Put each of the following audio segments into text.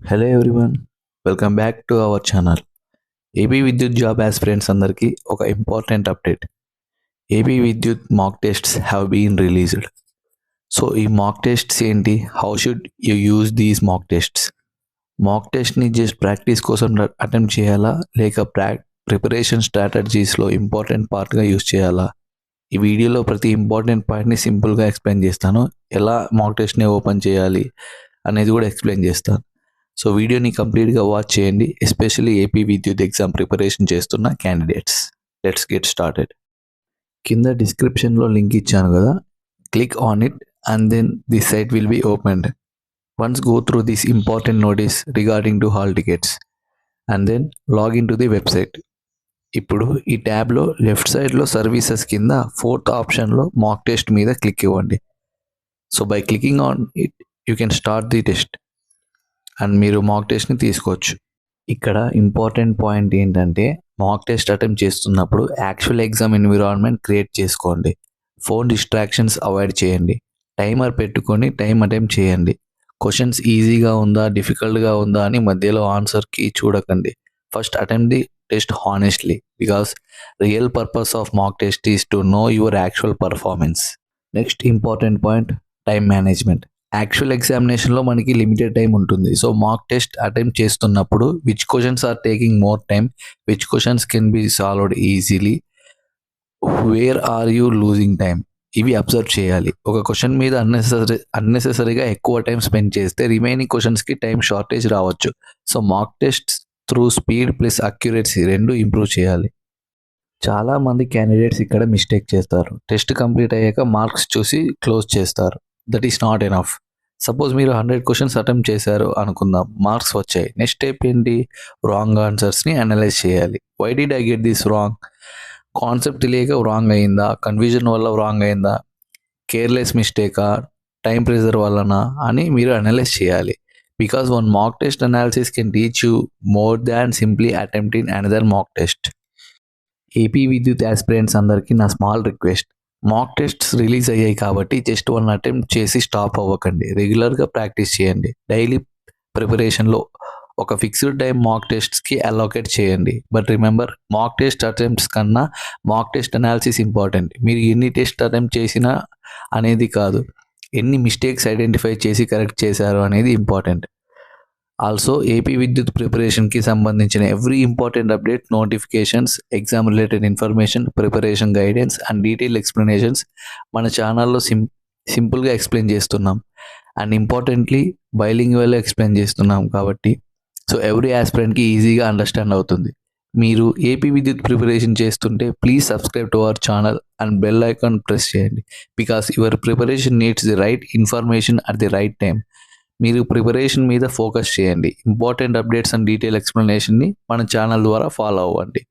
Hello everyone, welcome back to our channel. AP Vidyut job aspirants అందరికీ ఒక important update. AP Vidyut mock tests have been released. So ఈ mock tests ఏంటి, how should you use these mock tests? Mock టెస్ట్ని just practice కోసం attempt చేయాలా, లేక preparation స్ట్రాటజీస్లో important పార్ట్గా యూజ్ చేయాలా? ఈ వీడియోలో ప్రతి ఇంపార్టెంట్ పాయింట్ని సింపుల్గా ఎక్స్ప్లెయిన్ చేస్తాను. ఎలా మాక్ టెస్ట్ని ఓపెన్ చేయాలి అనేది కూడా ఎక్స్ప్లెయిన్ చేస్తాను. సో వీడియోని కంప్లీట్గా వాచ్ చేయండి, especially AP Vidyut exam preparation చేస్తున్న క్యాండిడేట్స్. Let's get started. కింద డిస్క్రిప్షన్లో లింక్ ఇచ్చాను కదా, click on it and then this site will be opened. Once go through this important notice regarding to hall tickets and then log in to the website. ఇప్పుడు ఈ ట్యాబ్లో left సైడ్లో services కింద 4th ఆప్షన్లో mock test మీద click ఇవ్వండి. So by clicking on it you can start the test and మీరు మాక్ టెస్ట్ని తీసుకోవచ్చు. ఇక్కడ ఇంపార్టెంట్ పాయింట్ ఏంటంటే, మాక్ టెస్ట్ అటెంప్ట్ చేస్తున్నప్పుడు యాక్చువల్ ఎగ్జామ్ ఎన్విరాన్మెంట్ క్రియేట్ చేసుకోండి. ఫోన్ డిస్ట్రాక్షన్స్ అవాయిడ్ చేయండి. టైమర్ పెట్టుకొని టైం అటెంప్ట్ చేయండి. క్వశ్చన్స్ ఈజీగా ఉందా, డిఫికల్ట్గా ఉందా అని మధ్యలో ఆన్సర్కి చూడకండి. First attempt the test honestly, because real purpose of mock test is to know your actual performance. Next important point, time management. Actual ఎగ్జామినేషన్లో మనకి లిమిటెడ్ టైం ఉంటుంది. సో మాక్ టెస్ట్ అటెంప్ట్ చేస్తున్నప్పుడు which questions are taking more time, which questions can be solved easily, where are you losing time, ఇవి observe చేయాలి. ఒక question మీద అన్నెసెసరీగా ఎక్కువ టైం స్పెండ్ చేస్తే రిమైనింగ్ క్వశ్చన్స్కి టైం షార్టేజ్ రావచ్చు. So mock test through speed plus accuracy రెండు ఇంప్రూవ్ చేయాలి. చాలామంది క్యాండిడేట్స్ ఇక్కడ మిస్టేక్ చేస్తారు. టెస్ట్ కంప్లీట్ అయ్యాక మార్క్స్ చూసి క్లోజ్ చేస్తారు. That is not enough. Suppose మీరు 100 క్వశ్చన్స్ అటెంప్ట్ చేశారు అనుకుందాం, మార్క్స్ వచ్చాయి. నెక్స్ట్ స్టెప్ ఏంటి, రాంగ్ ఆన్సర్స్ని అనలైజ్ చేయాలి. Why did I get this wrong? Concept తెలియక రాంగ్ అయిందా, కన్ఫ్యూజన్ వల్ల రాంగ్ అయిందా, కేర్లెస్ మిస్టేకా, టైం ప్రెజర్ వలన అని మీరు అనలైజ్ చేయాలి. Because one mock test analysis can teach you more than simply attempting another mock test. AP Vidyut aspirants అందరికీ నా small request, mock tests release అయ్యాయి కాబట్టి జస్ట్ వన్ అటెంప్ట్ చేసి స్టాప్ అవ్వకండి. రెగ్యులర్గా ప్రాక్టీస్ చేయండి. డైలీ ప్రిపరేషన్లో ఒక ఫిక్స్డ్ టైం మాక్ టెస్ట్స్కి అలోకేట్ చేయండి. But remember, mock test attempts కన్నా మాక్ టెస్ట్ అనాలిసిస్ ఇంపార్టెంట్. మీరు ఎన్ని టెస్ట్ అటెంప్ట్ చేసినా అనేది కాదు, ఎన్ని మిస్టేక్స్ ఐడెంటిఫై చేసి కరెక్ట్ చేశారు అనేది ఇంపార్టెంట్. ఆల్సో ఏపీ విద్యుత్ ప్రిపరేషన్కి సంబంధించిన every important update, notifications, exam related information, preparation guidance and detail explanations మన ఛానల్లో సింపుల్గా ఎక్స్ప్లెయిన్ చేస్తున్నాం. అండ్ ఇంపార్టెంట్లీ బైలింగ్వల్ ఎక్స్ప్లెయిన్ చేస్తున్నాం కాబట్టి సో ఎవ్రీ ఆస్పిరెంట్కి ఈజీగా అండర్స్టాండ్ అవుతుంది. మీరు ఏపీ విద్యుత్ ప్రిపరేషన్ చేస్తుంటే please subscribe to our channel and bell icon press చేయండి. Because your preparation needs the right information at the right time. మీరు ప్రిపరేషన్ మీద ఫోకస్ చేయండి. ఇంపార్టెంట్ అప్డేట్స్ అండ్ డీటెయిల్ ఎక్స్ప్లెనేషన్ని మన ఛానల్ ద్వారా ఫాలో అవ్వండి.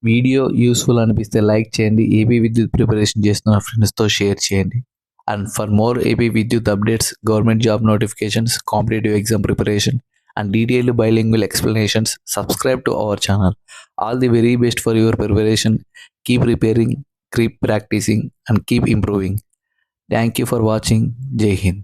వీడియో యూస్ఫుల్ అనిపిస్తే లైక్ చేయండి. ఏపీ విద్యుత్ ప్రిపరేషన్ చేస్తున్న ఫ్రెండ్స్తో షేర్ చేయండి. And for more AP Vidyut updates, government job notifications, competitive exam preparation and detailed bilingual explanations, subscribe to our channel. All the very best for your preparation. Keep preparing, keep practicing and keep improving. Thank you for watching. Jai Hind.